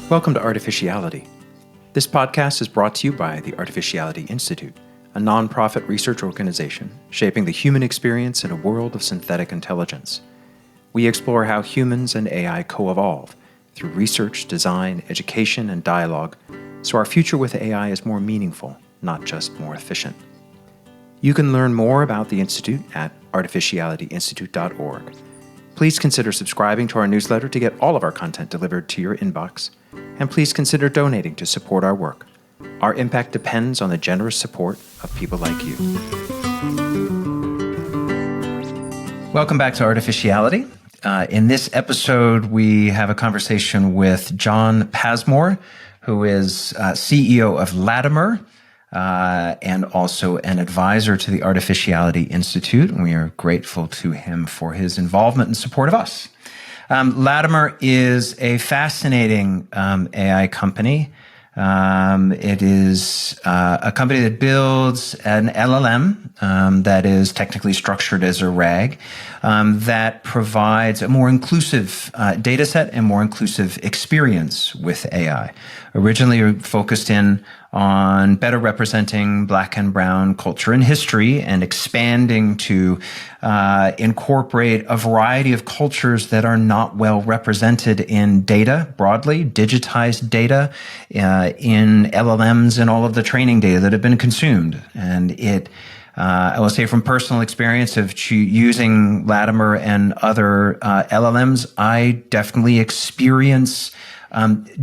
Welcome to Artificiality. This podcast is brought to you by the Artificiality Institute, a nonprofit research organization shaping the human experience in a world of synthetic intelligence. We explore how humans and AI co-evolve through research, design, education, and dialogue, so our future with AI is more meaningful, not just more efficient. You can learn more about the Institute at artificialityinstitute.org. Please consider subscribing to our newsletter to get all of our content delivered to your inbox, and please consider donating to support our work. Our impact depends on the generous support of people like you. Welcome back to Artificiality. In this episode, we have a conversation with John Pasmore, who is CEO of Latimer, and also an advisor to the Artificiality Institute. And we are grateful to him for his involvement and support of us. Latimer is a fascinating AI company. It is a company that builds an LLM that is technically structured as a RAG that provides a more inclusive data set and more inclusive experience with AI. Originally focused in on better representing Black and Brown culture and history and expanding to incorporate a variety of cultures that are not well represented in data broadly, digitized data in LLMs and all of the training data that have been consumed. And it I will say from personal experience of using Latimer and other LLMs, I definitely experience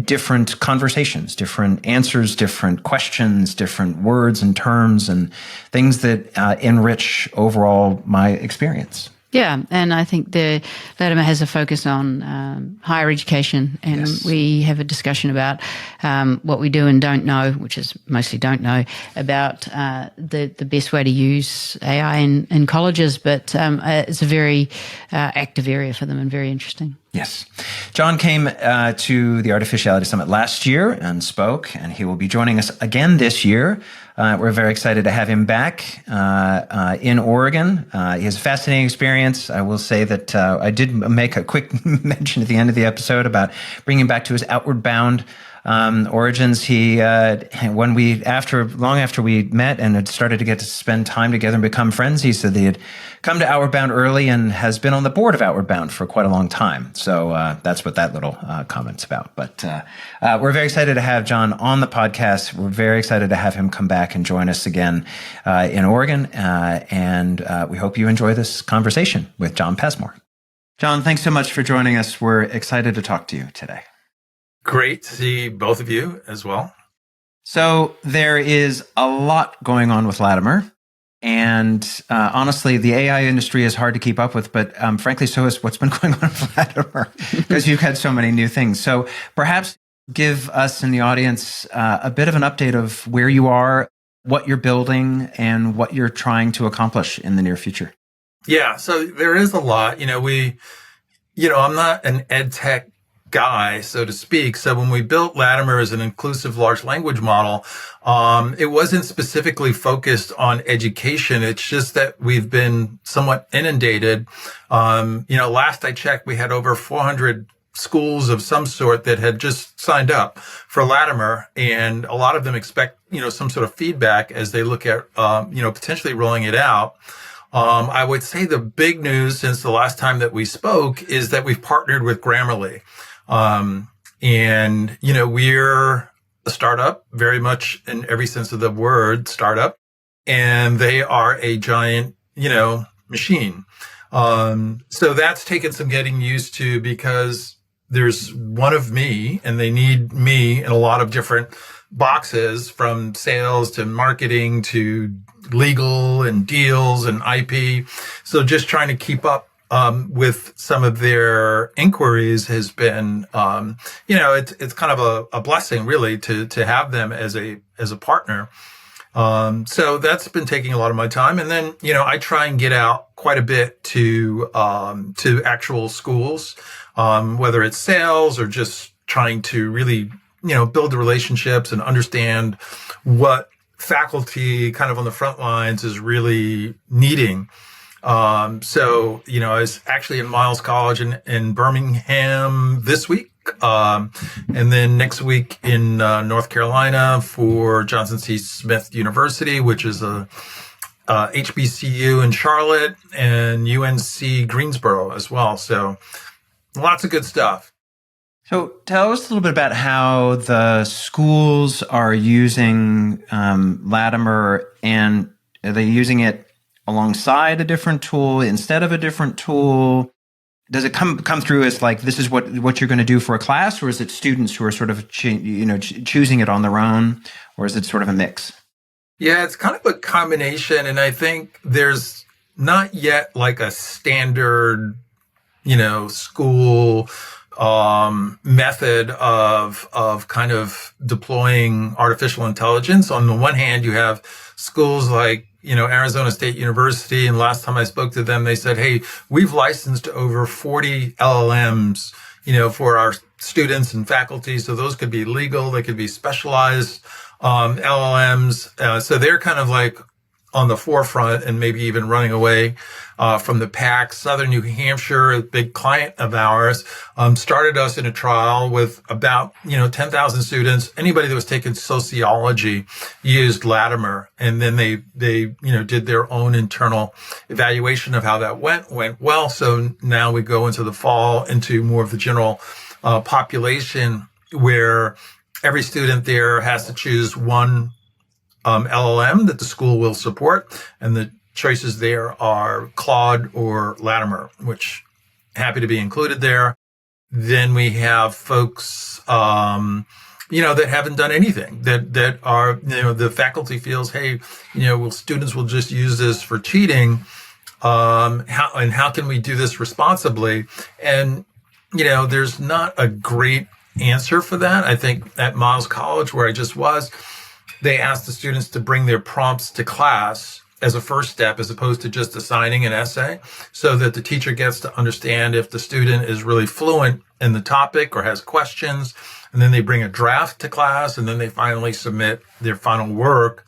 different conversations, different answers, different questions, different words and terms and things that enrich overall my experience. Yeah, and I think the Latimer has a focus on higher education, and yes, we have a discussion about what we do and don't know, which is mostly don't know, about the best way to use AI in colleges, but it's a very active area for them and very interesting. Yes. John came to the Artificiality Summit last year and spoke, and he will be joining us again this year. We're very excited to have him back in Oregon. He has a fascinating experience. I will say that I did make a quick mention at the end of the episode about bringing him back to his outward bound origins. He, long after we met and had started to get to spend time together and become friends, he said that he had come to Outward Bound early and has been on the board of Outward Bound for quite a long time. So that's what that little comment's about. But we're very excited to have John on the podcast. We're very excited to have him come back and join us again in Oregon. And we hope you enjoy this conversation with John Pasmore. John, thanks so much for joining us. We're excited to talk to you today. Great to see both of you as well. So there is a lot going on with Latimer. And honestly, the AI industry is hard to keep up with, but frankly, so is what's been going on with Latimer, because you've had so many new things. So perhaps give us and the audience a bit of an update of where you are, what you're building, and what you're trying to accomplish in the near future. Yeah, so there is a lot. I'm not an ed tech guy, so to speak. So when we built Latimer as an inclusive large language model, it wasn't specifically focused on education. It's just that we've been somewhat inundated. Last I checked, we had over 400 schools of some sort that had just signed up for Latimer, and a lot of them expect, some sort of feedback as they look at, potentially rolling it out. I would say the big news since the last time that we spoke is that we've partnered with Grammarly. We're a startup, very much in every sense of the word startup, and they are a giant, machine. So that's taken some getting used to because there's one of me and they need me in a lot of different boxes, from sales to marketing to legal and deals and IP. So just trying to keep up with some of their inquiries has been, it's kind of a blessing really to have them as a partner. So that's been taking a lot of my time. And then, I try and get out quite a bit to actual schools, whether it's sales or just trying to really, build the relationships and understand what faculty kind of on the front lines is really needing. I was actually in Miles College in Birmingham this week. And then next week in North Carolina for Johnson C. Smith University, which is a HBCU in Charlotte, and UNC Greensboro as well. So lots of good stuff. So tell us a little bit about how the schools are using Latimer, and are they using it alongside a different tool, instead of a different tool? Does it come through as like, this is what you're going to do for a class, or is it students who are sort of choosing it on their own, or is it sort of a mix? Yeah, it's kind of a combination, and I think there's not yet like a standard, school method of kind of deploying artificial intelligence. On the one hand, you have schools like, Arizona State University. And last time I spoke to them, they said, hey, we've licensed over 40 LLMs, for our students and faculty. So those could be legal, they could be specialized LLMs. So they're kind of like on the forefront and maybe even running away from the pack. Southern New Hampshire, a big client of ours, started us in a trial with about 10,000 students. Anybody that was taking sociology used Latimer, and then they did their own internal evaluation of how that went well. So now we go into the fall into more of the general population, where every student there has to choose one LLM that the school will support, and the choices there are Claude or Latimer, which happy to be included there. Then we have folks, that haven't done anything, that are, the faculty feels, hey, students will just use this for cheating. How can we do this responsibly? And, there's not a great answer for that. I think at Miles College, where I just was, they asked the students to bring their prompts to class as a first step, as opposed to just assigning an essay, so that the teacher gets to understand if the student is really fluent in the topic or has questions. And then they bring a draft to class, and then they finally submit their final work.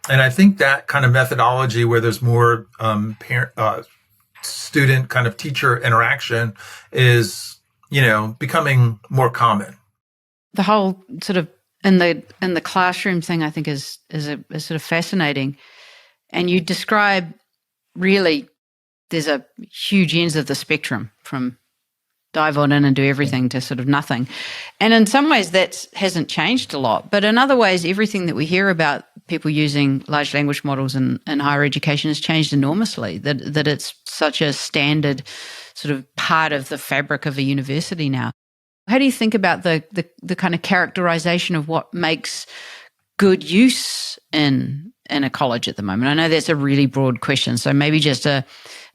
And I think that kind of methodology, where there's more student kind of teacher interaction, is, becoming more common. The whole sort of in the classroom thing, I think is sort of fascinating. And you describe, really, there's a huge ends of the spectrum, from dive on in and do everything to sort of nothing. And in some ways that hasn't changed a lot. But in other ways, everything that we hear about people using large language models in higher education has changed enormously, that it's such a standard sort of part of the fabric of a university now. How do you think about the kind of characterization of what makes good use in a college at the moment? I know that's a really broad question, so maybe just a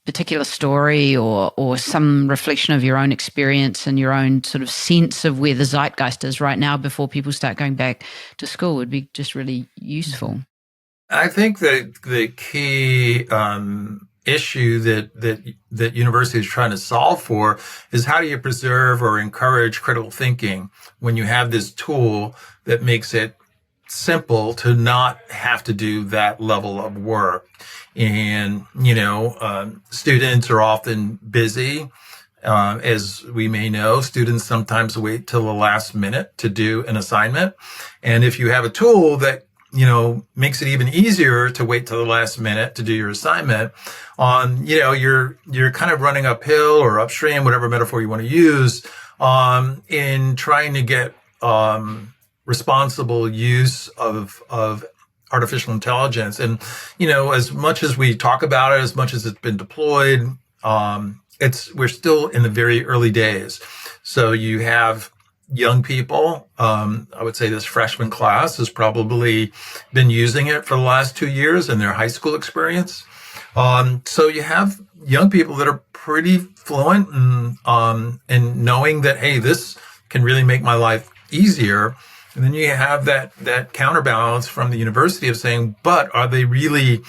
particular story or some reflection of your own experience and your own sort of sense of where the zeitgeist is right now before people start going back to school would be just really useful. I think that the key issue that university is trying to solve for is, how do you preserve or encourage critical thinking when you have this tool that makes it simple to not have to do that level of work? And, students are often busy. As we may know, students sometimes wait till the last minute to do an assignment. And if you have a tool that, makes it even easier to wait till the last minute to do your assignment, you're kind of running uphill or upstream, whatever metaphor you want to use, in trying to get responsible use of artificial intelligence. And, as much as we talk about it, as much as it's been deployed, we're still in the very early days. So you have young people. I would say this freshman class has probably been using it for the last 2 years in their high school experience. So you have young people that are pretty fluent and knowing that, hey, this can really make my life easier. And then you have that counterbalance from the university of saying, but are they really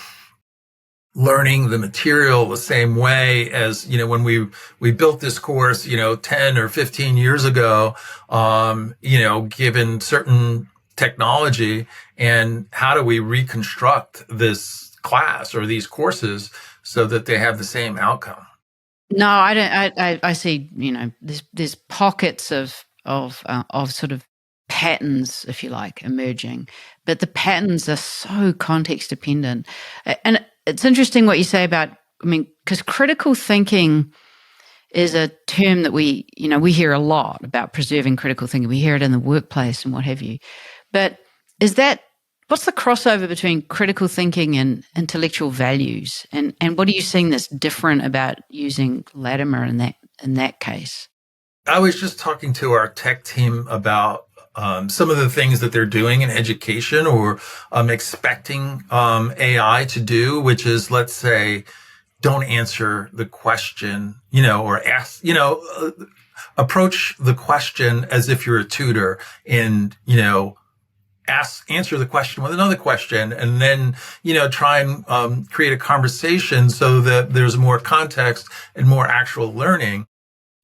learning the material the same way as, when we built this course, 10 or 15 years ago, given certain technology, and how do we reconstruct this class or these courses so that they have the same outcome. No, I don't. I see. There's pockets of sort of patterns, if you like, emerging, but the patterns are so context dependent. And it's interesting what you say about. I mean, because critical thinking is a term that we hear a lot about preserving critical thinking. We hear it in the workplace and what have you. But what's the crossover between critical thinking and intellectual values? And what are you seeing that's different about using Latimer in that case? I was just talking to our tech team about some of the things that they're doing in education or expecting AI to do, which is, let's say, don't answer the question, or ask, approach the question as if you're a tutor and, answer the question with another question, and then, try and create a conversation so that there's more context and more actual learning.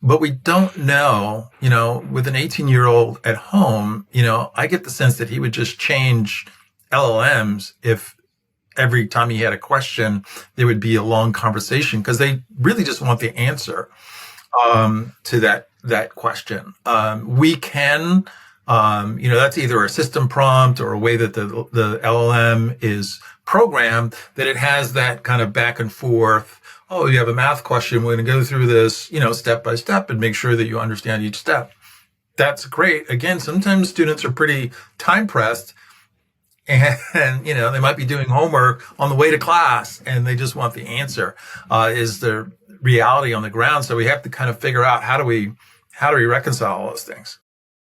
But we don't know, with an 18-year-old at home, I get the sense that he would just change LLMs if every time he had a question, there would be a long conversation, because they really just want the answer to that question. We can, that's either a system prompt or a way that the LLM is programmed, that it has that kind of back and forth. Oh, you have a math question. We're going to go through this, step by step and make sure that you understand each step. That's great. Again, sometimes students are pretty time pressed. And, they might be doing homework on the way to class and they just want the answer, is the reality on the ground. So we have to kind of figure out how do we reconcile all those things?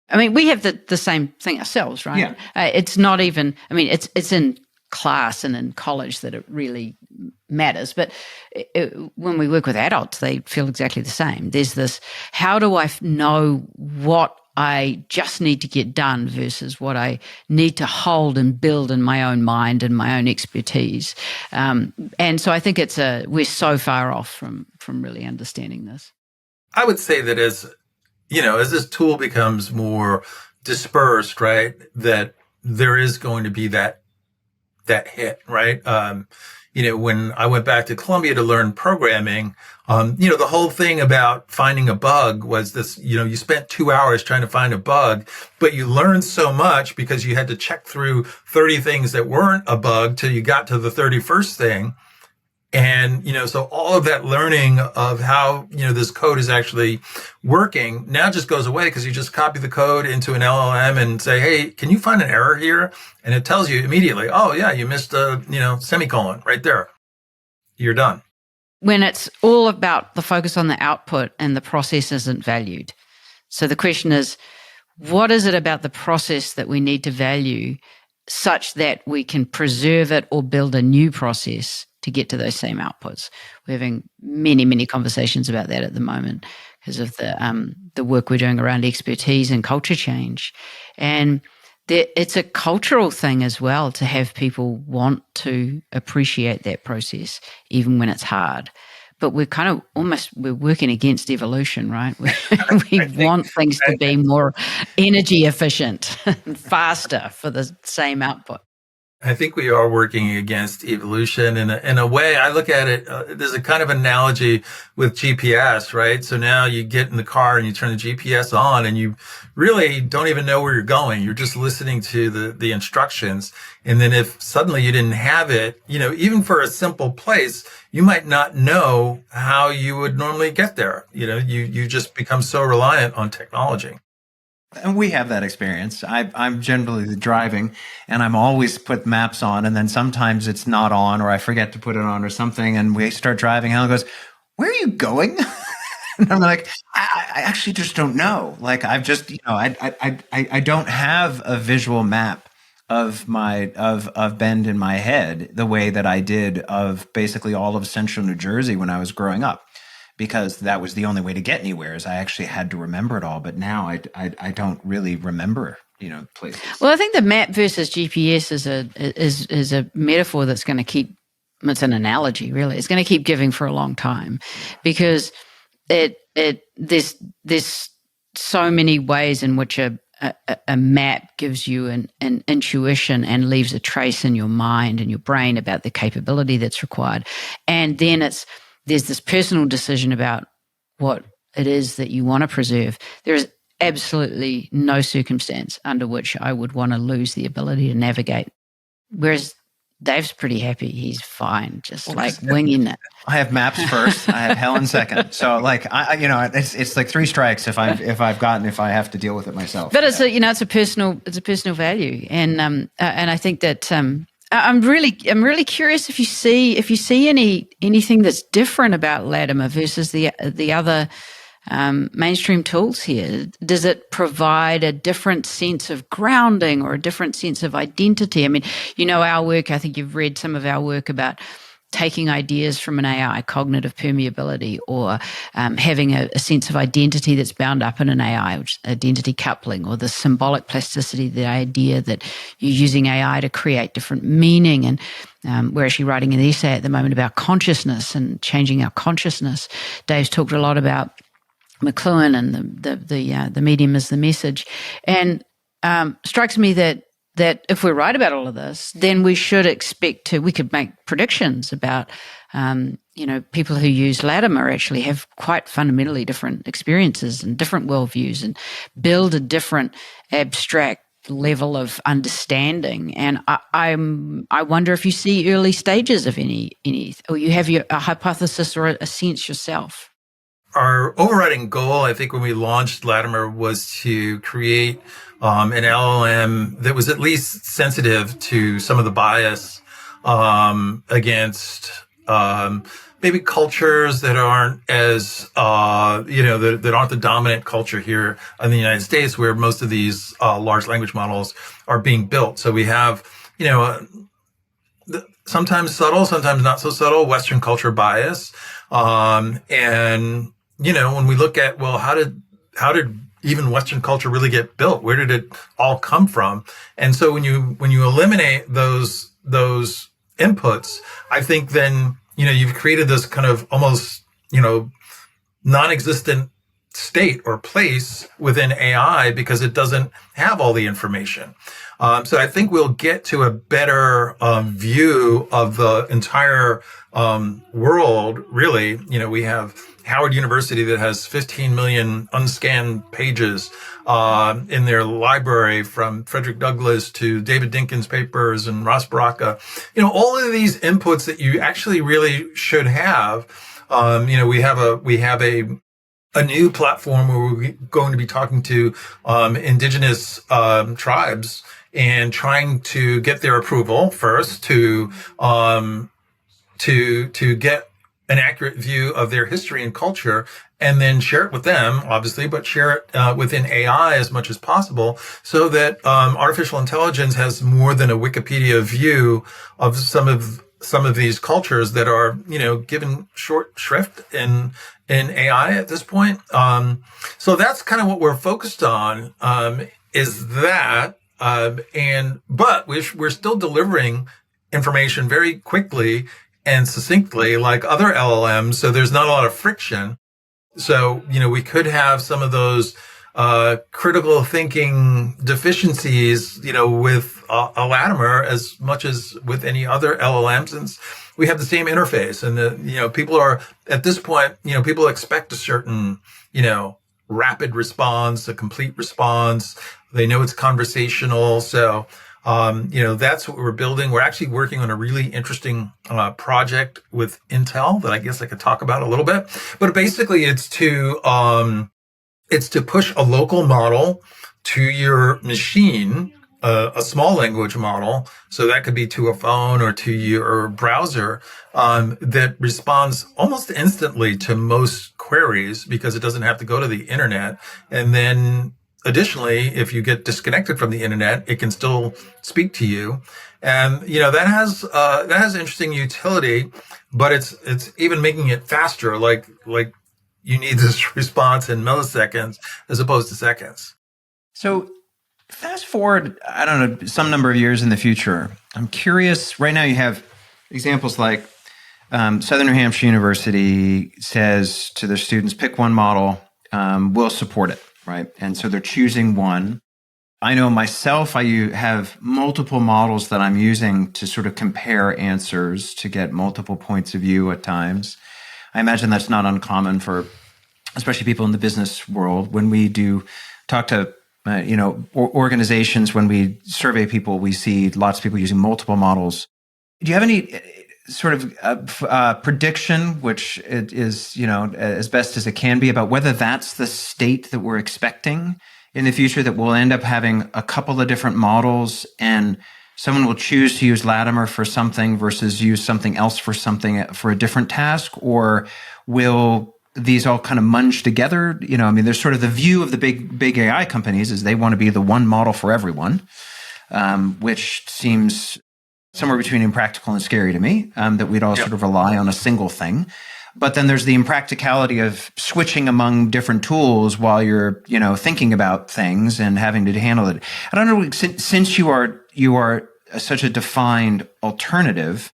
I mean, we have the same thing ourselves, right? Yeah. It's not even, it's in class and in college that it really matters. But when we work with adults, they feel exactly the same. There's this, how do I know what I just need to get done versus what I need to hold and build in my own mind and my own expertise. And so I think we're so far off from really understanding this. I would say that as this tool becomes more dispersed, right, that there is going to be that hit, right? When I went back to Columbia to learn programming, the whole thing about finding a bug was this, you spent 2 hours trying to find a bug, but you learned so much because you had to check through 30 things that weren't a bug till you got to the 31st thing. And, so all of that learning of how, this code is actually working now just goes away, because you just copy the code into an LLM and say, hey, can you find an error here? And it tells you immediately, oh yeah, you missed a, semicolon right there. You're done. When it's all about the focus on the output and the process isn't valued. So the question is, what is it about the process that we need to value such that we can preserve it or build a new process to get to those same outputs? We're having many, many conversations about that at the moment because of the work we're doing around expertise and culture change. And it's a cultural thing as well to have people want to appreciate that process, even when it's hard. But we're kind of we're working against evolution, right? We want things to be more energy efficient and faster for the same output. I think we are working against evolution in a way. I look at it, there's a kind of analogy with GPS, right? So now you get in the car and you turn the GPS on and you really don't even know where you're going. You're just listening to the instructions. And then if suddenly you didn't have it, even for a simple place, you might not know how you would normally get there. You just become so reliant on technology. And we have that experience. I'm generally driving and I'm always put maps on, and then sometimes it's not on or I forget to put it on or something, and we start driving. Helen goes, "Where are you going?" And I'm like, I actually just don't know. Like I've just, I don't have a visual map of Bend in my head the way that I did of basically all of central New Jersey when I was growing up, because that was the only way to get anywhere, is I actually had to remember it all. But now I don't really remember, places. Well, I think the map versus GPS is a metaphor that's going to keep, it's an analogy really. It's going to keep giving for a long time, because there's so many ways in which a a map gives you an intuition and leaves a trace in your mind and your brain about the capability that's required. And then there's this personal decision about what it is that you want to preserve. There is absolutely no circumstance under which I would want to lose the ability to navigate. Whereas Dave's pretty happy. He's fine, just winging it. I have maps first. I have Helen second. So it's like 3 strikes if I have to deal with it myself. But it's a personal value, and I think that I'm really curious if you see anything that's different about Latimer versus the other mainstream tools here. Does it provide a different sense of grounding or a different sense of identity? I mean, our work, I think you've read some of our work about taking ideas from an AI, cognitive permeability, or having a sense of identity that's bound up in an AI, which is identity coupling, or the symbolic plasticity, the idea that you're using AI to create different meaning. And we're actually writing an essay at the moment about consciousness and changing our consciousness. Dave's talked a lot about McLuhan and the medium is the message, and strikes me that if we're right about all of this, then we should we could make predictions about people who use Latimer actually have quite fundamentally different experiences and different worldviews and build a different abstract level of understanding. And I wonder if you see early stages of any or you have a hypothesis or a sense yourself. Our overriding goal, I think, when we launched Latimer was to create an LLM that was at least sensitive to some of the bias against maybe cultures that aren't as, that aren't the dominant culture here in the United States, where most of these large language models are being built. So we have, sometimes subtle, sometimes not so subtle Western culture bias. And when we look at, well, how did even Western culture really get built? Where did it all come from? And so when you eliminate those inputs, I think then, you've created this kind of almost, non-existent state or place within AI because it doesn't have all the information. So I think we'll get to a better view of the entire world. Really, we have Howard University that has 15 million unscanned pages in their library, from Frederick Douglass to David Dinkins' papers and Ross Baraka. All of these inputs that you actually really should have. We have a new platform where we're going to be talking to indigenous tribes and trying to get their approval first to get an accurate view of their history and culture, and then share it with them, obviously, but share it within AI as much as possible, so that artificial intelligence has more than a Wikipedia view of some of these cultures that are, given short shrift in AI at this point. So that's kind of what we're focused on, is that, but we're still delivering information very quickly and succinctly, like other LLMs. So there's not a lot of friction. So, we could have some of those critical thinking deficiencies, with a Latimer as much as with any other LLM, since we have the same interface. And people are at this point, people expect a certain, rapid response, a complete response. They know it's conversational. So, that's what we're building. We're actually working on a really interesting project with Intel that I guess I could talk about a little bit. But basically, it's to push a local model to your machine, a small language model. So that could be to a phone or to your browser, that responds almost instantly to most queries because it doesn't have to go to the internet. And then additionally, if you get disconnected from the internet, it can still speak to you. And, that has interesting utility, but it's even making it faster. Like you need this response in milliseconds as opposed to seconds. So fast forward, I don't know, some number of years in the future. I'm curious, right now you have examples like Southern New Hampshire University says to their students, pick one model, we'll support it, right? And so they're choosing one. I know myself, have multiple models that I'm using to sort of compare answers to get multiple points of view at times. I imagine that's not uncommon for especially people in the business world. When we do talk to organizations, when we survey people, we see lots of people using multiple models. Do you have any sort of prediction, which it is, as best as it can be, about whether that's the state that we're expecting in the future, that we'll end up having a couple of different models and someone will choose to use Latimer for something versus use something else for a different task? Or will these all kind of munge together? There's sort of the view of the big AI companies is they want to be the one model for everyone, which seems somewhere between impractical and scary to me, that we'd all sort of rely on a single thing. But then there's the impracticality of switching among different tools while you're, thinking about things and having to handle it. I don't know, since you are such a defined alternative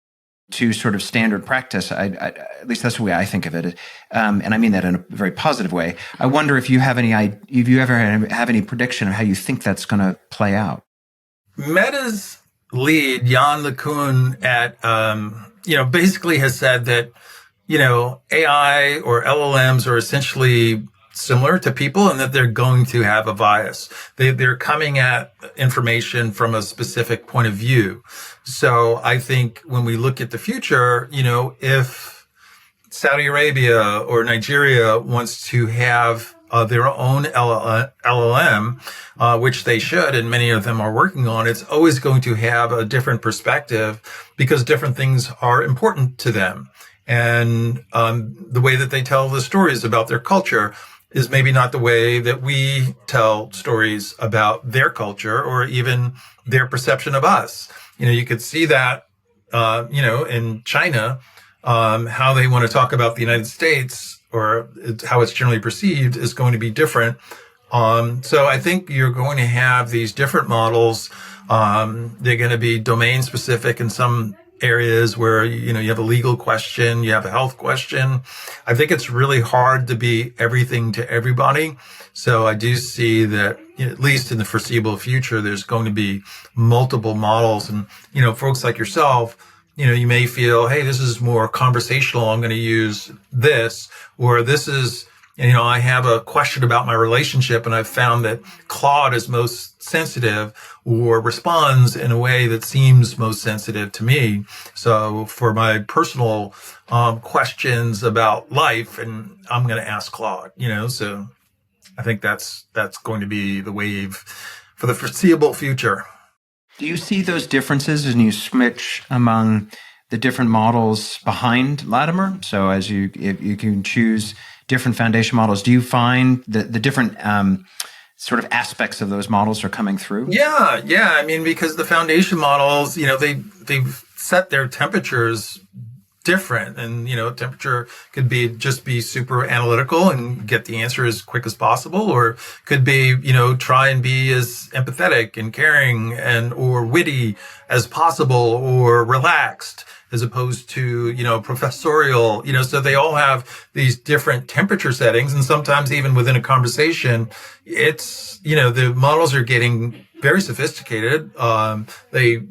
to sort of standard practice, at least that's the way I think of it, and I mean that in a very positive way. I wonder if you ever have any prediction of how you think that's going to play out. Meta's lead, Jan LeCun, at basically has said that AI or LLMs are essentially similar to people and that they're going to have a bias. They're coming at information from a specific point of view. So I think when we look at the future, if Saudi Arabia or Nigeria wants to have their own LLM, which they should, and many of them are working on, it's always going to have a different perspective because different things are important to them. And the way that they tell the stories about their culture is maybe not the way that we tell stories about their culture or even their perception of us. You could see that, in China, how they want to talk about the United States or how it's generally perceived is going to be different. So I think you're going to have these different models. They're going to be domain specific in some areas where, you have a legal question, you have a health question. I think it's really hard to be everything to everybody. So I do see that, at least in the foreseeable future, there's going to be multiple models. And, folks like yourself, you may feel, hey, this is more conversational. I'm going to use this, or this is, I have a question about my relationship and I've found that Claude is most sensitive or responds in a way that seems most sensitive to me. So for my personal questions about life, and I'm going to ask Claude, so I think that's going to be the wave for the foreseeable future. Do you see those differences as you switch among the different models behind Latimer? So as you can choose different foundation models, do you find that the different sort of aspects of those models are coming through? Yeah. I mean, because the foundation models, they've set their temperatures different, and temperature could be super analytical and get the answer as quick as possible, or could be try and be as empathetic and caring and or witty as possible, or relaxed as opposed to professorial. So they all have these different temperature settings, and sometimes even within a conversation, it's the models are getting very sophisticated. They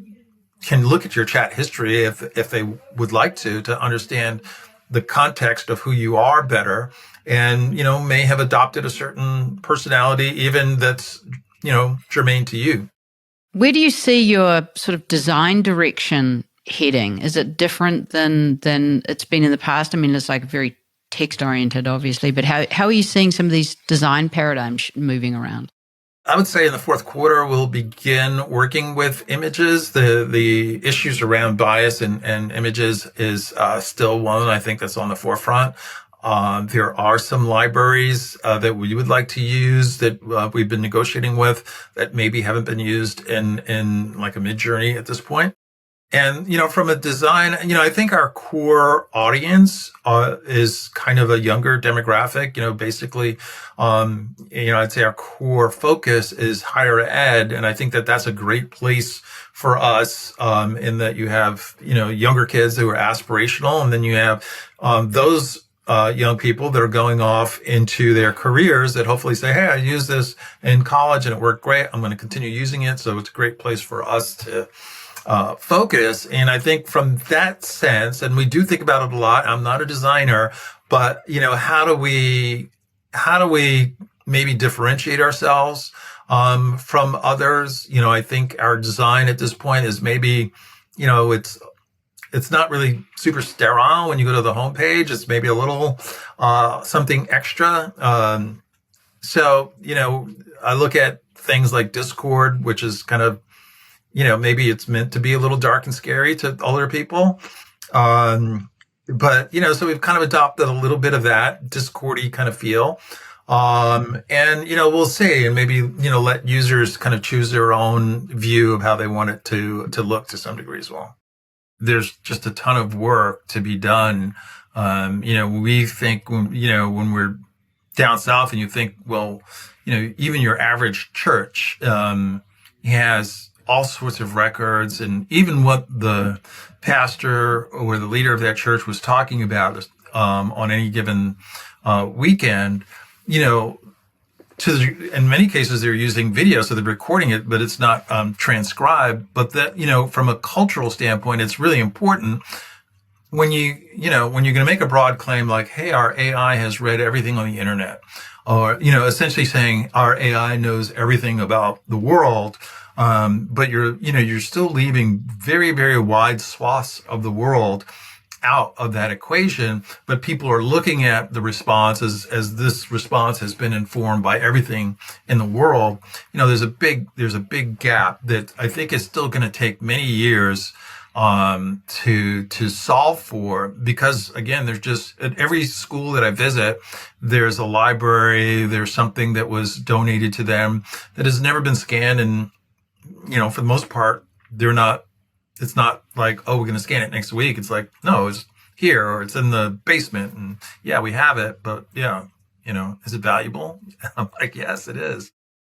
can look at your chat history if they would like to understand the context of who you are better, and may have adopted a certain personality even that's germane to you. Where do you see your sort of design direction heading? Is it different than it's been in the past? I mean, it's like very text oriented, obviously, but how are you seeing some of these design paradigms moving around? I would say in the fourth quarter, we'll begin working with images. The issues around bias and images is still one, I think, that's on the forefront. There are some libraries that we would like to use that we've been negotiating with that maybe haven't been used in like a Midjourney at this point. And, from a design, I think our core audience is kind of a younger demographic. Basically, I'd say our core focus is higher ed. And I think that that's a great place for us, in that you have, younger kids who are aspirational. And then you have those young people that are going off into their careers that hopefully say, hey, I used this in college and it worked great. I'm going to continue using it. So it's a great place for us to focus. And I think from that sense, and we do think about it a lot, I'm not a designer, but, how do we maybe differentiate ourselves from others? I think our design at this point is maybe, it's not really super sterile when you go to the homepage. It's maybe a little something extra. So, I look at things like Discord, which is kind of, maybe it's meant to be a little dark and scary to older people. But, so we've kind of adopted a little bit of that Discord-y kind of feel. And, we'll see, and maybe, let users kind of choose their own view of how they want it to look to some degree as well. There's just a ton of work to be done. We think, when we're down south and you think, well, even your average church, has all sorts of records, and even what the pastor or the leader of that church was talking about, on any given, weekend, in many cases, they're using video, so they're recording it, but it's not transcribed. But that, from a cultural standpoint, it's really important when when you're going to make a broad claim like, hey, our AI has read everything on the internet, or, essentially saying our AI knows everything about the world. But you're still leaving very, very wide swaths of the world out of that equation, but people are looking at the response as this response has been informed by everything in the world. There's a big gap that I think is still going to take many years to solve for, because again, there's just at every school that I visit, there's a library, there's something that was donated to them that has never been scanned, and for the most part, it's not like, oh, we're going to scan it next week. It's like, no, it's here, or it's in the basement, and yeah, we have it, but yeah, is it valuable? I'm like, yes, it is.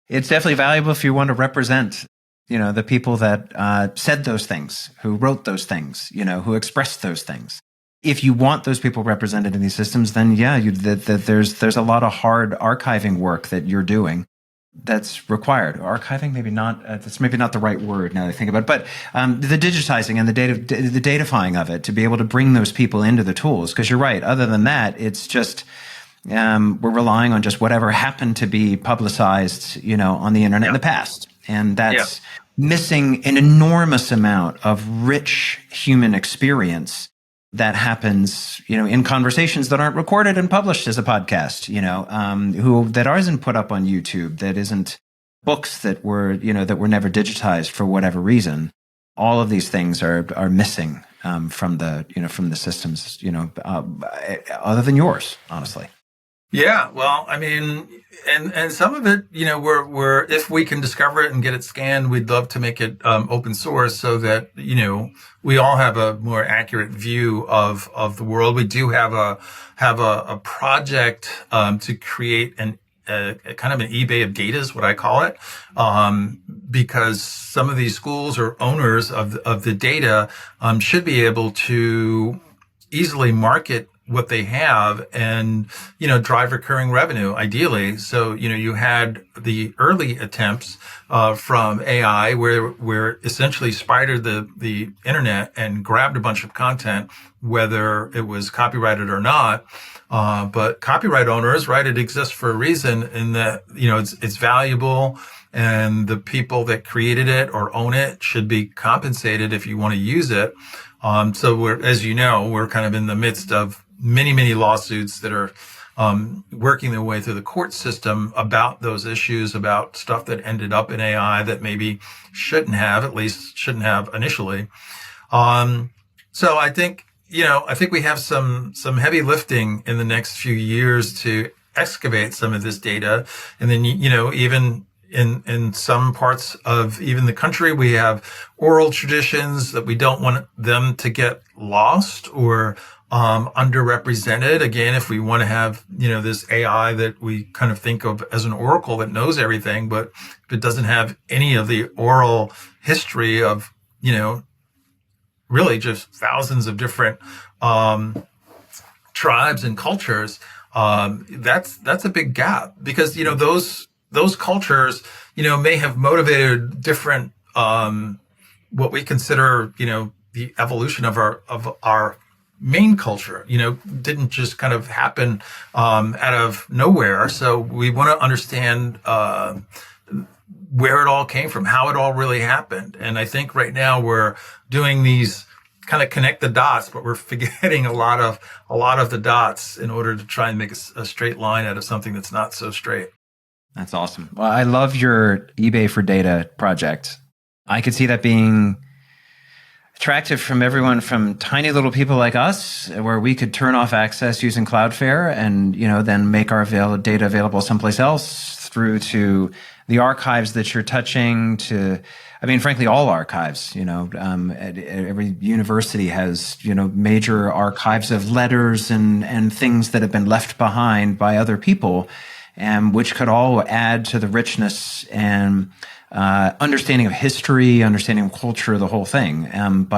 It's definitely valuable if you want to represent, the people that said those things, who wrote those things, who expressed those things. If you want those people represented in these systems, then yeah, there's a lot of hard archiving work that you're doing that's required. Archiving, maybe not. That's maybe not the right word now that I think about it. But the digitizing and the datafying of it to be able to bring those people into the tools. Because you're right. Other than that, it's just we're relying on just whatever happened to be publicized, on the internet in the past, and that's missing an enormous amount of rich human experience that happens, in conversations that aren't recorded and published as a podcast, that isn't put up on YouTube, that isn't books that were never digitized for whatever reason. All of these things are missing from the systems, other than yours, honestly. Yeah, well, I mean, and some of it, we're if we can discover it and get it scanned, we'd love to make it open source so that we all have a more accurate view of the world. We do have a project to create a kind of an eBay of data is what I call it, because some of these schools or owners of the data should be able to easily market what they have and, drive recurring revenue ideally. So, you had the early attempts from AI where essentially spidered the internet and grabbed a bunch of content, whether it was copyrighted or not. But copyright owners, right, it exists for a reason in that, it's valuable, and the people that created it or own it should be compensated if you want to use it. So we're kind of in the midst of many, many lawsuits that are working their way through the court system about those issues, about stuff that ended up in AI that maybe shouldn't have initially. So I think we have some heavy lifting in the next few years to excavate some of this data. And then, even in some parts of even the country, we have oral traditions that we don't want them to get lost or underrepresented. Again, if we want to have, this AI that we kind of think of as an oracle that knows everything, but if it doesn't have any of the oral history of, really just thousands of different tribes and cultures, that's a big gap, because, those cultures, may have motivated different, what we consider, the evolution of our main culture, didn't just kind of happen, out of nowhere. So we want to understand, where it all came from, how it all really happened. And I think right now we're doing these kind of connect the dots, but we're forgetting a lot of the dots in order to try and make a straight line out of something that's not so straight. That's awesome. Well, I love your eBay for data project. I could see that being attractive from everyone from tiny little people like us, where we could turn off access using Cloudflare and, then make our data available someplace else, through to the archives that you're touching, to, frankly, all archives. Every university has, major archives of letters and things that have been left behind by other people, and which could all add to the richness and understanding of history, understanding of culture, the whole thing. And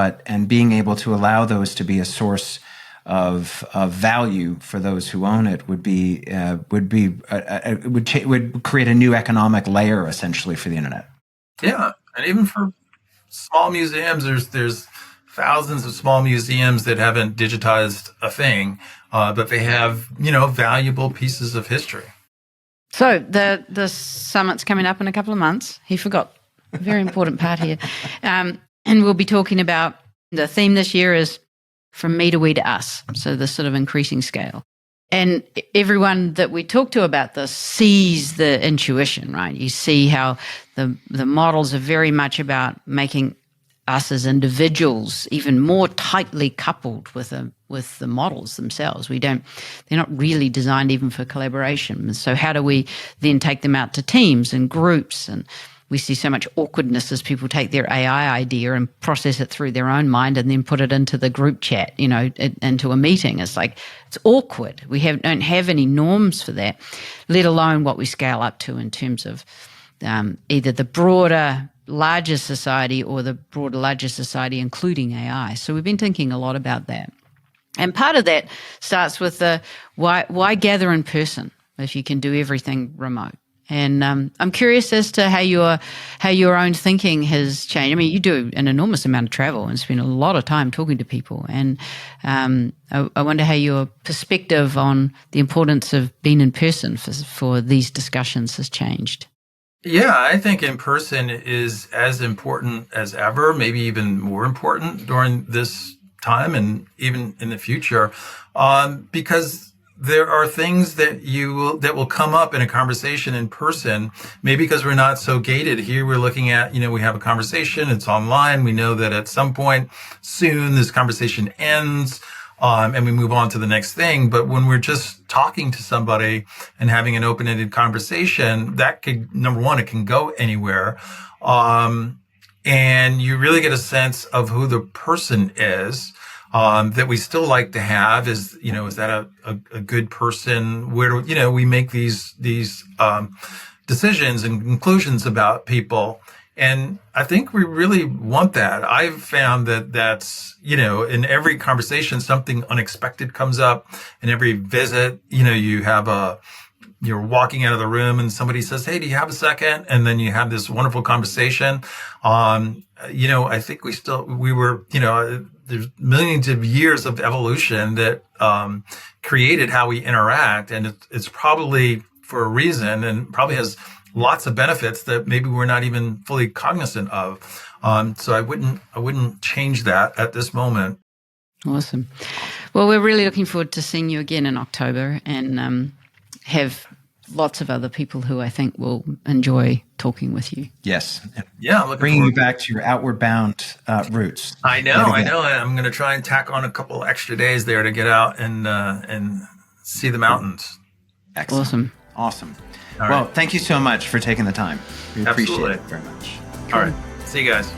being able to allow those to be a source of value for those who own it would create a new economic layer, essentially, for the internet. Yeah, and even for small museums, there's thousands of small museums that haven't digitized a thing, but they have valuable pieces of history. So the summit's coming up in a couple of months. He forgot a very important part here, and we'll be talking about, the theme this year is from me to we to us, so the sort of increasing scale. And everyone that we talk to about this sees the intuition, right? You see how the models are very much about making us as individuals even more tightly coupled with the models themselves. They're not really designed even for collaboration. So how do we then take them out to teams and groups? And we see so much awkwardness as people take their AI idea and process it through their own mind and then put it into the group chat, into a meeting. It's awkward. We don't have any norms for that, let alone what we scale up to in terms of either the broader, larger society or the broader, larger society, including AI. So we've been thinking a lot about that. And part of that starts with the why gather in person if you can do everything remote? And I'm curious as to how your own thinking has changed. You do an enormous amount of travel and spend a lot of time talking to people. And I wonder how your perspective on the importance of being in person for these discussions has changed. Yeah, I think in person is as important as ever, maybe even more important during this time and even in the future, because there are things that will come up in a conversation in person, maybe because we're not so gated. Here we're looking at, we have a conversation, it's online. We know that at some point soon this conversation ends, and we move on to the next thing. But when we're just talking to somebody and having an open-ended conversation, that could, number one, it can go anywhere. And you really get a sense of who the person is. That we still like to have is that a good person? Where do, we make these decisions and conclusions about people. And I think we really want that. I've found that's, in every conversation, something unexpected comes up. In every visit, you're walking out of the room and somebody says, "Hey, do you have a second?" And then you have this wonderful conversation. I think there's millions of years of evolution that created how we interact, and it's probably for a reason, and probably has lots of benefits that maybe we're not even fully cognizant of. So I wouldn't change that at this moment. Awesome. Well, we're really looking forward to seeing you again in October, and have lots of other people who I think will enjoy talking with you. Yes. Yeah. Bringing you back to your outward bound roots. I know. I'm going to try and tack on a couple extra days there to get out and see the mountains. Excellent. Awesome. All well, right. Thank you so much for taking the time. We appreciate Absolutely. it very much. All right. See you guys.